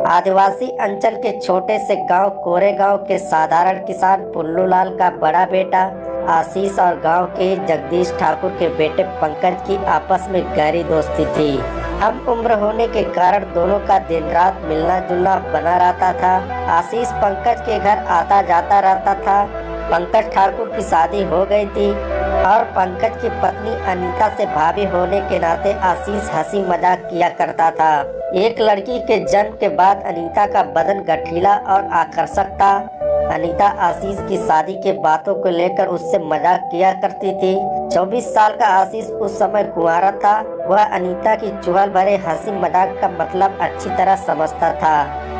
आदिवासी अंचल के छोटे से गांव कोरेगांव के साधारण किसान पुल्लूलाल का बड़ा बेटा आशीष और गांव के जगदीश ठाकुर के बेटे पंकज की आपस में गहरी दोस्ती थी। कम उम्र होने के कारण दोनों का दिन रात मिलना जुलना बना रहता था। आशीष पंकज के घर आता जाता रहता था। पंकज ठाकुर की शादी हो गई थी और पंकज की पत्नी अनीता से भाभी होने के नाते आशीष हंसी मजाक किया करता था। एक लड़की के जन्म के बाद अनीता का बदन गठीला और आकर्षक था। अनीता आशीष की शादी के बातों को लेकर उससे मजाक किया करती थी। 24 साल का आशीष उस समय कुंवारा था। वह अनीता की चुहल भरे हंसी मजाक का मतलब अच्छी तरह समझता था।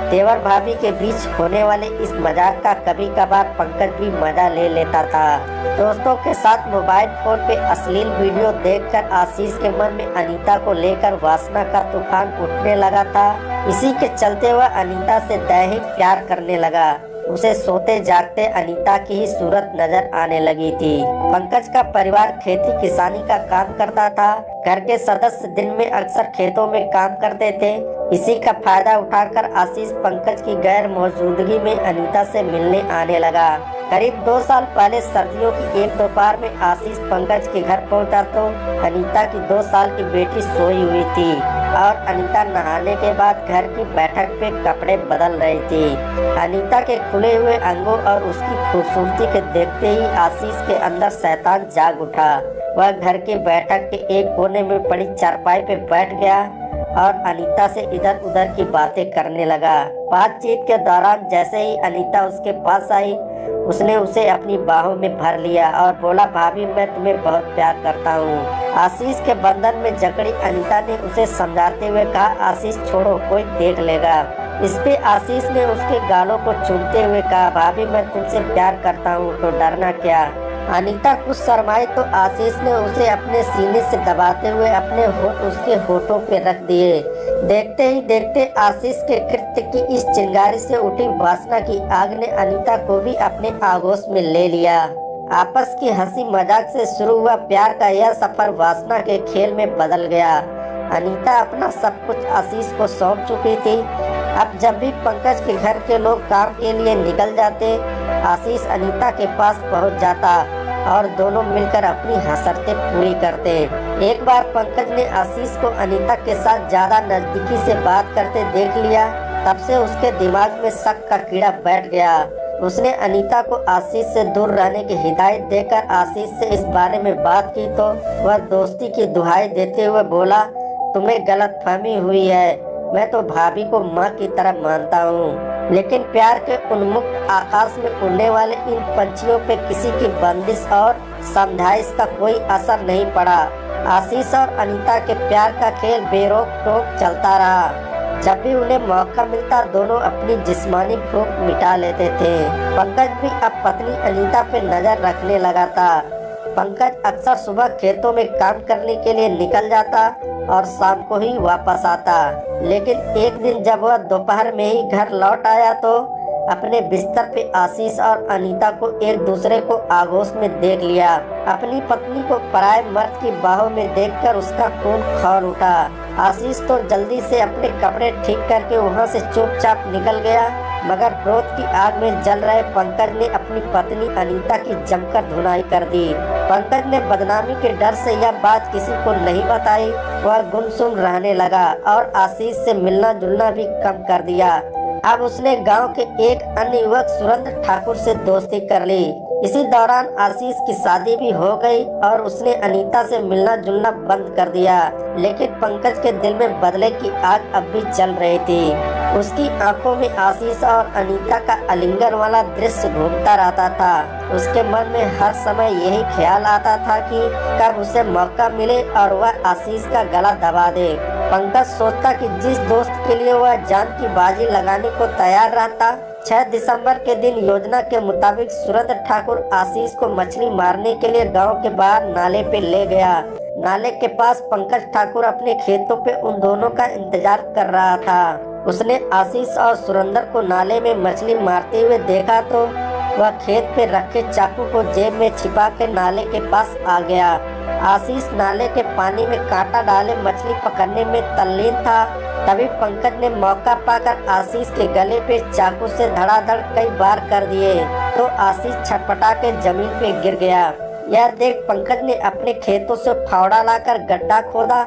देवर भाभी के बीच होने वाले इस मजाक का कभी कभार पंकज भी मजा ले लेता था। दोस्तों के साथ मोबाइल फोन पे अश्लील वीडियो देखकर आशीष के मन में अनीता को लेकर वासना का तूफान उठने लगा था। इसी के चलते वह अनीता से दैहिक प्यार करने लगा। उसे सोते जागते अनीता की ही सूरत नजर आने लगी थी। पंकज का परिवार खेती किसानी का काम करता था। घर के सदस्य दिन में अक्सर खेतों में काम करते थे। इसी का फायदा उठाकर आशीष पंकज की गैर मौजूदगी में अनीता से मिलने आने लगा। करीब 2 साल पहले सर्दियों की एक दोपहर में आशीष पंकज के घर पहुंचा तो अनीता की 2 साल की बेटी सोई हुई थी और अनीता नहाने के बाद घर की बैठक पे कपड़े बदल रही थी। अनीता के खुले हुए अंगों और उसकी खूबसूरती के देखते ही आशीष के अंदर शैतान जाग उठा। वह घर की बैठक के एक कोने में पड़ी चारपाई पे बैठ गया और अनीता से इधर उधर की बातें करने लगा। बातचीत के दौरान जैसे ही अनीता उसके पास आई, उसने उसे अपनी बाहों में भर लिया और बोला, भाभी मैं तुम्हें बहुत प्यार करता हूँ। आशीष के बंधन में जकड़ी अनीता ने उसे समझाते हुए कहा, आशीष छोड़ो, कोई देख लेगा। इस पे आशीष ने उसके गालों को चूमते हुए कहा, भाभी मैं तुमसे प्यार करता हूँ तो डरना क्या। अनीता कुछ शर्माई तो आशीष ने उसे अपने सीने से दबाते हुए अपने होठ उसके होठों पे रख दिए। देखते ही देखते आशीष के कृत्य की इस चिंगारी से उठी वासना की आग ने अनीता को भी अपने आगोश में ले लिया। आपस की हंसी मजाक से शुरू हुआ प्यार का यह सफर वासना के खेल में बदल गया। अनीता अपना सब कुछ आशीष को सौंप चुकी थी। अब जब भी पंकज के घर के लोग काम के लिए निकल जाते, आशीष अनीता के पास पहुंच जाता और दोनों मिलकर अपनी हसरतें पूरी करते। एक बार पंकज ने आशीष को अनीता के साथ ज्यादा नजदीकी से बात करते देख लिया। तब से उसके दिमाग में शक का कीड़ा बैठ गया। उसने अनीता को आशीष से दूर रहने की हिदायत देकर आशीष से इस बारे में बात की तो वह दोस्ती की दुहाई देते हुए बोला, तुम्हें गलतफहमी हुई है, मैं तो भाभी को माँ की तरह मानता हूँ। लेकिन प्यार के उन्मुक्त आकाश में उड़ने वाले इन पंछियों पे किसी की बंदिश और समझाइश का कोई असर नहीं पड़ा। आशीष और अनीता के प्यार का खेल बेरोक टोक चलता रहा। जब भी उन्हें मौका मिलता दोनों अपनी जिस्मानी भूख मिटा लेते थे। पंकज भी अब पत्नी अनीता पे नजर रखने लगा था। पंकज अक्सर सुबह खेतों में काम करने के लिए निकल जाता और शाम को ही वापस आता। लेकिन एक दिन जब वह दोपहर में ही घर लौट आया तो अपने बिस्तर पे आशीष और अनीता को एक दूसरे को आगोश में देख लिया। अपनी पत्नी को पराये मर्द की बाहों में देखकर उसका खून खौल उठा। आशीष तो जल्दी से अपने कपड़े ठीक करके वहाँ से चुपचाप निकल गया, मगर क्रोध की आग में जल रहे पंकज ने अपनी पत्नी अनीता की जमकर धुनाई कर दी। पंकज ने बदनामी के डर से यह बात किसी को नहीं बताई। वह गुमसुम रहने लगा और आशीष से मिलना जुलना भी कम कर दिया। अब उसने गांव के एक अन्य युवक सुरेंद्र ठाकुर से दोस्ती कर ली। इसी दौरान आशीष की शादी भी हो गई और उसने अनीता से मिलना जुलना बंद कर दिया। लेकिन पंकज के दिल में बदले की आग अब भी जल रही थी। उसकी आंखों में आशीष और अनीता का आलिंगन वाला दृश्य घूमता रहता था। उसके मन में हर समय यही ख्याल आता था कि कब उसे मौका मिले और वह आशीष का गला दबा दे। पंकज सोचता कि जिस दोस्त के लिए वह जान की बाजी लगाने को तैयार रहता। 6 दिसंबर के दिन योजना के मुताबिक सुरेंद्र ठाकुर आशीष को मछली मारने के लिए गांव के बाहर नाले पे ले गया। नाले के पास पंकज ठाकुर अपने खेतों पे उन दोनों का इंतजार कर रहा था। उसने आशीष और सुरेंद्र को नाले में मछली मारते हुए देखा तो वह खेत पे रखे चाकू को जेब में छिपा के नाले के पास आ गया। आशीष नाले के पानी में कांटा डाले मछली पकड़ने में तल्लीन था। तभी पंकज ने मौका पाकर आशीष के गले पे चाकू से धड़ाधड़ कई बार कर दिए तो आशीष छटपटा के जमीन पे गिर गया। यह देख पंकज ने अपने खेतों से फावड़ा लाकर गड्ढा खोदा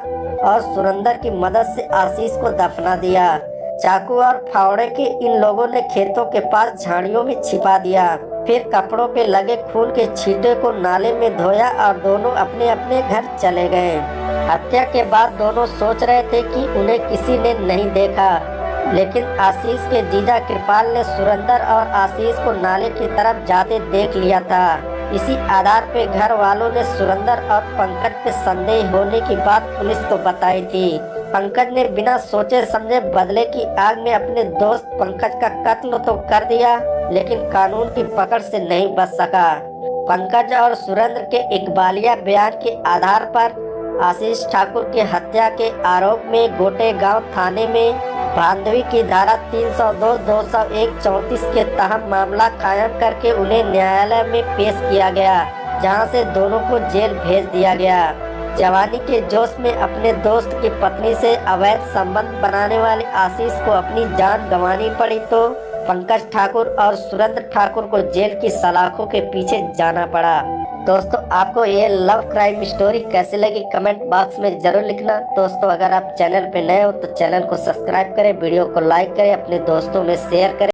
और सुरेंद्र की मदद से आशीष को दफना दिया। चाकू और फावड़े के इन लोगों ने खेतों के पास झाड़ियों में छिपा दिया। फिर कपड़ों पे लगे खून के छींटे को नाले में धोया और दोनों अपने अपने घर चले गए। हत्या के बाद दोनों सोच रहे थे कि उन्हें किसी ने नहीं देखा, लेकिन आशीष के जीजा कृपाल ने सुरेंद्र और आशीष को नाले की तरफ जाते देख लिया था। इसी आधार पे घर वालों ने सुरेंद्र और पंकज पे संदेह होने की बात पुलिस को बताई थी। पंकज ने बिना सोचे समझे बदले की आग में अपने दोस्त पंकज का कत्ल तो कर दिया, लेकिन कानून की पकड़ से नहीं बच सका। पंकज और सुरेंद्र के इकबालिया बयान के आधार पर आशीष ठाकुर की हत्या के आरोप में गोटे गांव थाने में धांधली की धारा 302, 201, 34 के तहत मामला कायम करके उन्हें न्यायालय में पेश किया गया, जहां से दोनों को जेल भेज दिया गया। जवानी के जोश में अपने दोस्त की पत्नी से अवैध संबंध बनाने वाले आशीष को अपनी जान गंवानी पड़ी तो पंकज ठाकुर और सुरेंद्र ठाकुर को जेल की सलाखों के पीछे जाना पड़ा। दोस्तों, आपको ये लव क्राइम स्टोरी कैसे लगी कमेंट बॉक्स में जरूर लिखना। दोस्तों, अगर आप चैनल पे नए हो तो चैनल को सब्सक्राइब करें, वीडियो को लाइक करें, अपने दोस्तों में शेयर करें।